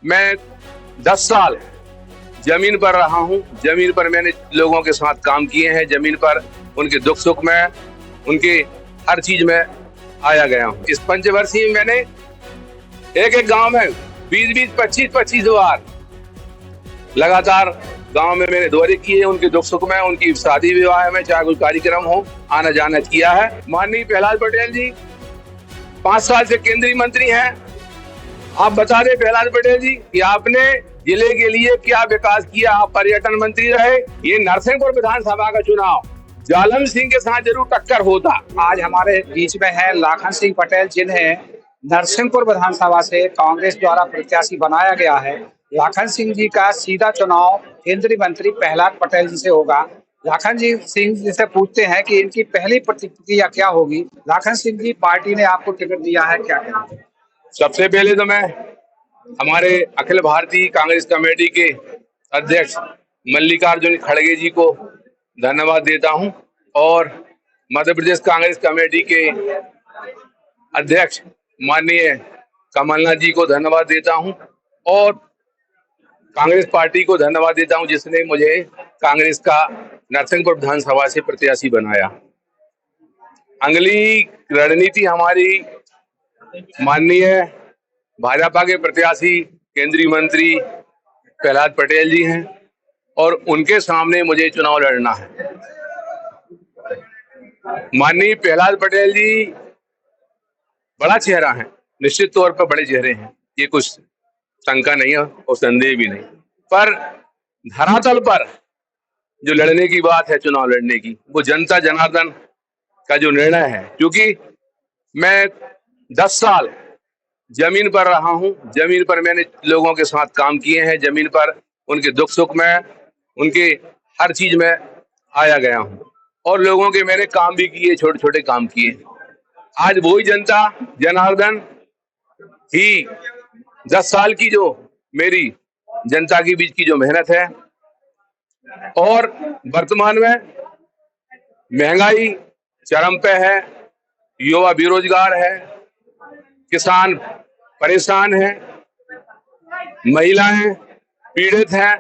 मैं 10 साल जमीन पर रहा हूं। जमीन पर मैंने लोगों के साथ काम किए हैं। जमीन पर उनके दुख सुख में, उनके हर चीज में आया गया हूं। इस पंचवर्षीय में मैंने एक एक गांव में 20-20, 25-25 बार लगातार गांव में मैंने दौरे किए। उनके दुख सुख में, उनकी शादी विवाह में, चाहे कोई कार्यक्रम हो, आना जाना किया है। माननीय प्रहलाद पटेल जी 5 साल से केंद्रीय मंत्री हैं। आप बता दें प्रहलाद पटेल जी कि आपने जिले के लिए क्या विकास किया। आप पर्यटन मंत्री रहे। ये नरसिंहपुर विधानसभा का चुनाव जालम सिंह के साथ जरूर टक्कर होता। आज हमारे बीच में है लाखन सिंह पटेल, जिन्हें नरसिंहपुर विधानसभा से कांग्रेस द्वारा प्रत्याशी बनाया गया है। लाखन सिंह जी का सीधा चुनाव केंद्रीय मंत्री प्रहलाद पटेल जी से होगा। लाखन जी सिंह जी से पूछते हैं कि इनकी पहली प्रतिक्रिया क्या होगी। लाखन सिंह जी, पार्टी ने आपको टिकट दिया है, क्या कहेंगे? सबसे पहले तो मैं हमारे अखिल भारतीय कांग्रेस कमेटी के अध्यक्ष मल्लिकार्जुन खड़गे जी को धन्यवाद देता हूं और मध्य प्रदेश कांग्रेस कमेटी के अध्यक्ष माननीय कमलनाथ जी को धन्यवाद देता हूं और कांग्रेस पार्टी को धन्यवाद देता हूं जिसने मुझे कांग्रेस का नरसिंहपुर विधानसभा से प्रत्याशी बनाया। अगली रणनीति हमारी माननीय भाजपा के प्रत्याशी केंद्रीय मंत्री प्रहलाद पटेल जी हैं और उनके सामने मुझे चुनाव लड़ना है। माननीय प्रहलाद पटेल जी बड़ा चेहरा है, निश्चित तौर पर बड़े चेहरे हैं, ये कुछ शंका नहीं है और संदेह भी नहीं। पर धरातल पर जो लड़ने की बात है, चुनाव लड़ने की, वो जनता जनार्दन का जो निर्णय है। क्योंकि मैं 10 साल जमीन पर रहा हूं। जमीन पर मैंने लोगों के साथ काम किए हैं। जमीन पर उनके दुख सुख में, उनके हर चीज में आया गया हूं और लोगों के मैंने काम भी किए, छोटे छोटे काम किए। आज वही जनता जनार्दन ही 10 साल की जो मेरी जनता के बीच की जो मेहनत है और वर्तमान में महंगाई चरम पे है, युवा बेरोजगार है, किसान परेशान है, महिलाएं पीड़ित हैं,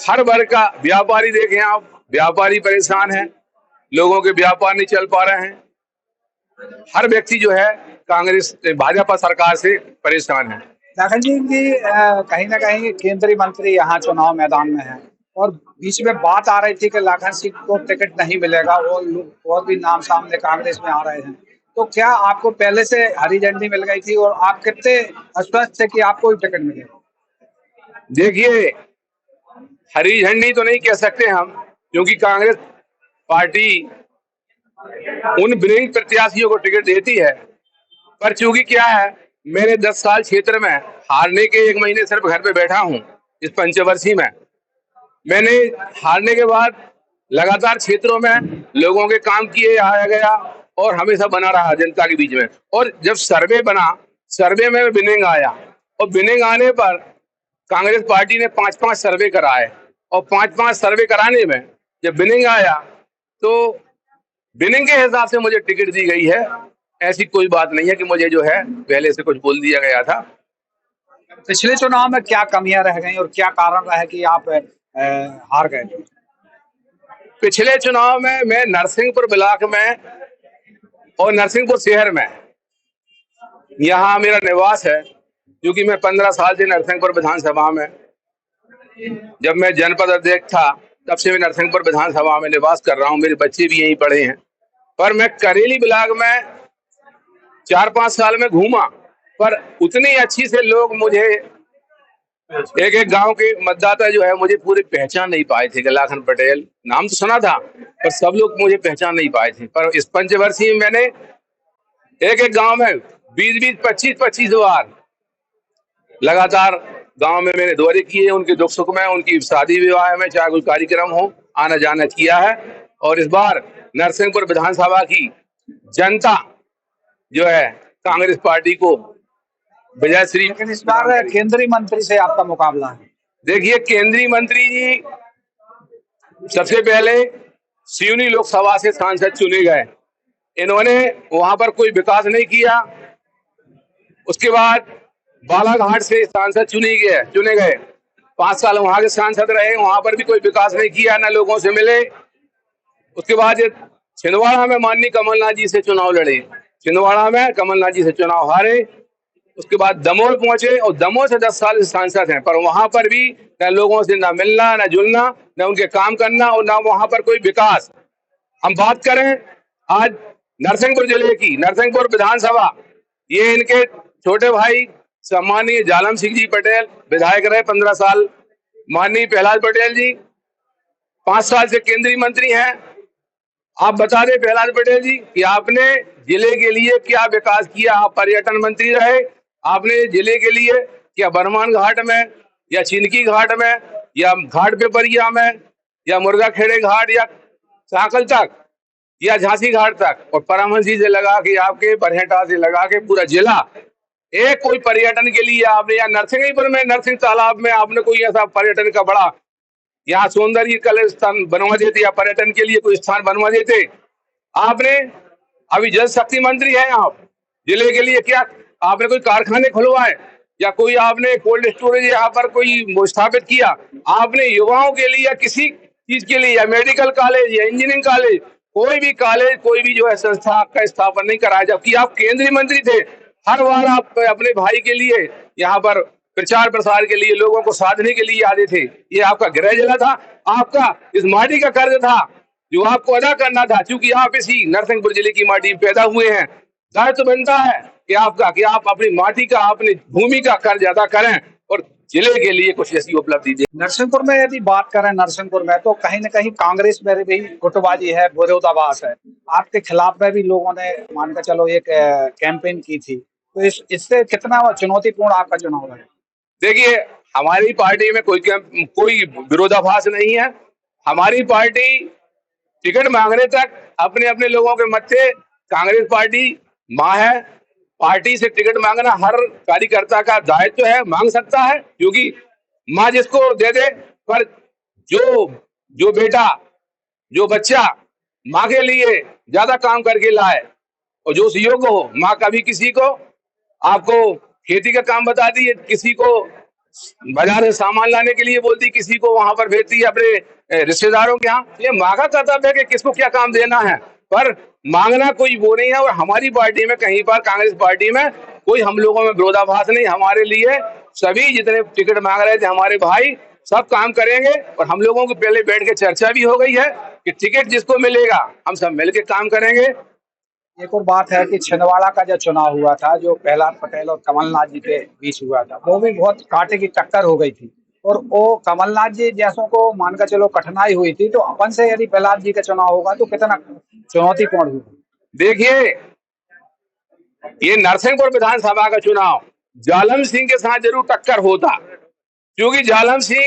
हर वर्ग का, व्यापारी देखें आप, व्यापारी परेशान है, लोगों के व्यापार नहीं चल पा रहे हैं। हर व्यक्ति जो है कांग्रेस भाजपा सरकार से परेशान है। लाखन जी, कहीं ना कहीं केंद्रीय मंत्री यहाँ चुनाव मैदान में है और बीच में बात आ रही थी कि लाखन सिंह को टिकट नहीं मिलेगा और भी नाम सामने कांग्रेस में आ रहे हैं। तो क्या आपको पहले से हरी झंडी मिल गई थी और आप कितने आश्वस्त थे कि आपको भी टिकट मिलेगा? देखिए, हरी झंडी तो नहीं कह सकते हम, क्योंकि कांग्रेस पार्टी उन विरोधी प्रत्याशियों को टिकट देती है। पर चूंकि क्या है, मेरे 10 साल क्षेत्र में हारने के 1 महीने सिर्फ घर पे बैठा हूं। इस पंचवर्षीय में मैंने हारने के बाद लगातार क्षेत्रों में लोगों के काम किए, आया गया और हमेशा बना रहा जनता के बीच में। और जब सर्वे बना, सर्वे में विनिंग आया और विनिंग आने पर कांग्रेस पार्टी ने 5-5 सर्वे कराए और 5-5 सर्वे कराने में जब विनिंग आया तो विनिंग के हिसाब से मुझे टिकट दी गई है। ऐसी कोई बात नहीं है कि मुझे जो है पहले से कुछ बोल दिया गया था। पिछले चुनाव में क्या कमियां रह गई और क्या कारण रहा कि आप हार गए? पिछले चुनाव में मैं नरसिंहपुर ब्लॉक में और नरसिंहपुर शहर में, यहाँ मेरा निवास है, क्योंकि मैं 15 साल से नरसिंहपुर विधानसभा में, जब मैं जनपद अध्यक्ष था तब से मैं नरसिंहपुर विधानसभा में निवास कर रहा हूँ। मेरे बच्चे भी यहीं पढ़े हैं। पर मैं करेली ब्लॉक में 4-5 साल में घूमा, पर उतनी अच्छी से लोग मुझे, एक एक गांव के मतदाता जो है मुझे पूरे पहचान नहीं पाए थे कि लाखन पटेल नाम तो सुना था, पर सब लोग मुझे पहचान नहीं पाए थे। पर इस पंचवर्षीय में मैंने एक एक गांव में 20-20, 25-25 बार लगातार गांव में मैंने दौरे किए। उनके दुख सुख में, उनकी शादी विवाह में, चाहे कोई कार्यक्रम हो, आना जाना किया है। और इस बार नरसिंहपुर विधानसभा की जनता जो है कांग्रेस पार्टी को विजय श्री। लेकिन इस बार केंद्रीय मंत्री से आपका मुकाबला है। देखिए, केंद्रीय मंत्री जी सबसे पहले सिवनी लोकसभा से सांसद चुने गए। इन्होंने वहां पर कोई विकास नहीं किया। उसके बाद बालाघाट से सांसद चुने गए, 5 साल वहां के सांसद रहे, वहां पर भी कोई विकास नहीं किया, न लोगों से मिले। उसके बाद ये छिंदवाड़ा में माननीय कमलनाथ जी से चुनाव लड़े, छिंदवाड़ा में कमलनाथ जी से चुनाव हारे। उसके बाद दमोह पहुंचे और दमोह से 10 साल से सांसद हैं, पर वहां पर भी न लोगों से न मिलना, न जुलना, न उनके काम करना और न वहां पर कोई विकास। हम बात करें आज नरसिंहपुर जिले की, नरसिंहपुर विधानसभा, ये इनके छोटे भाई सम्मानीय जालम सिंह जी पटेल विधायक रहे 15 साल, माननीय प्रहलाद पटेल जी 5 साल से केंद्रीय मंत्री हैं। आप बता दें प्रहलाद पटेल जी कि आपने जिले के लिए क्या विकास किया। आप पर्यटन मंत्री रहे, आपने जिले के लिए क्या बरमान घाट में या चिनकी घाट में या घाट पेपरिया में या मुर्गा खेड़े घाट या साकल तक या झांसी घाट तक और परमहंसी से लगा के आपके बरहेटा से लगा के पूरा जिला एक कोई पर्यटन के लिए आपने, या नरसिंहपुर में नरसिंह तालाब में आपने कोई ऐसा पर्यटन का बड़ा यहाँ सौंदर्य कलर स्थान बनवा देते या पर्यटन के लिए कोई स्थान बनवा देते आपने। अभी जल शक्ति मंत्री हैं आप, जिले के लिए क्या आपने कोई कारखाने खुलवाए या कोई आपने कोल्ड स्टोरेज यहाँ पर कोई स्थापित किया? आपने युवाओं के लिए या किसी चीज के लिए या मेडिकल कॉलेज या इंजीनियरिंग कॉलेज, कोई भी कॉलेज, कोई भी जो है संस्था का स्थापन नहीं कराया, जबकि आप केंद्रीय मंत्री थे। हर बार आप अपने भाई के लिए यहाँ पर प्रचार प्रसार के लिए लोगों को साधने के लिए आते थे। ये आपका गृह जिला था, आपका इस माटी का कर्ज था जो आपको अदा करना था, क्योंकि आप इसी नरसिंहपुर जिले की माटी में पैदा हुए हैं। दायित्व बनता है कि आप अपनी माटी का, अपनी भूमि का कर्ज अदा करें और जिले के लिए कुछ ऐसी उपलब्धि दें। नरसिंहपुर में यदि बात करें, नरसिंहपुर में तो कहीं न कहीं कांग्रेस में भी गुटबाजी है, विरोधाभास है। आपके खिलाफ में भी लोगों ने मानकर चलो एक कैंपेन की थी, तो इससे कितना चुनौतीपूर्ण आपका चुनाव है? देखिए, हमारी पार्टी में कोई विरोधाभास नहीं है। हमारी पार्टी टिकट मांगने तक अपने अपने लोगों के मत्थे कांग्रेस पार्टी मां है। पार्टी से टिकट मांगना हर कार्यकर्ता का दायित्व है, मांग सकता है, क्योंकि मां जिसको दे दे, पर जो बेटा, जो बच्चा माँ के लिए ज्यादा काम करके लाए और जो योग्य हो, माँ कभी किसी को आपको खेती का काम बताती है, किसी को बाजार से सामान लाने के लिए बोलती, किसी को वहां पर भेजती है अपने रिश्तेदारों के यहाँ। ये माँ का कर्तव्य है कि किसको क्या काम देना है, पर मांगना कोई वो नहीं है। और हमारी पार्टी में कहीं पर, कांग्रेस पार्टी में कोई हम लोगों में विरोधाभास नहीं। हमारे लिए सभी जितने टिकट मांग रहे थे हमारे भाई सब काम करेंगे, और हम लोगों को पहले बैठ के चर्चा भी हो गई है कि टिकट जिसको मिलेगा हम सब मिलकर काम करेंगे। एक और बात है कि छिंदवाड़ा का जो चुनाव हुआ था, जो प्रहलाद पटेल और कमलनाथ जी के बीच हुआ था, वो भी बहुत कांटे की टक्कर हो गई थी, और वो कमलनाथ जी जैसों को मानकर चलो कठिनाई हुई थी, तो अपन से यदि प्रहलाद जी का चुनाव होगा तो कितना चुनौतीपूर्ण होगा? देखिए, ये नरसिंहपुर विधानसभा का चुनाव जालम सिंह के साथ जरूर टक्कर होता, क्योंकि जालम सिंह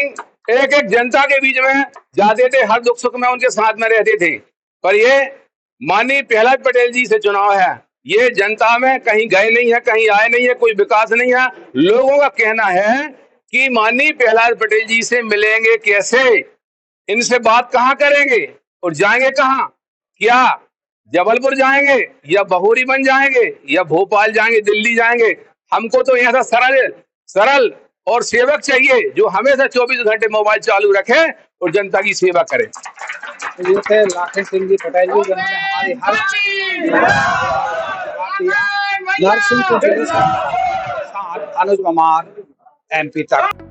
एक एक जनता के बीच में जाते थे, हर दुख सुख में उनके साथ में रहते थे। पर ये माननीय प्रहलाद पटेल जी से चुनाव है, ये जनता में कहीं गए नहीं है, कहीं आए नहीं है, कोई विकास नहीं है। लोगों का कहना है कि माननीय प्रहलाद पटेल जी से मिलेंगे कैसे, इनसे बात कहाँ करेंगे और जाएंगे कहाँ? क्या जबलपुर जाएंगे या बहोरी बन जाएंगे या भोपाल जाएंगे, दिल्ली जाएंगे? हमको तो यहाँ सरल और सेवक चाहिए जो हमेशा 24 घंटे मोबाइल चालू रखे और जनता की सेवा करे। तो ये थे लाखन सिंह जी पटेल जी, जिन्होंने हमारी हर नरसिंहपुर जिले से अनुज ममार MP तक।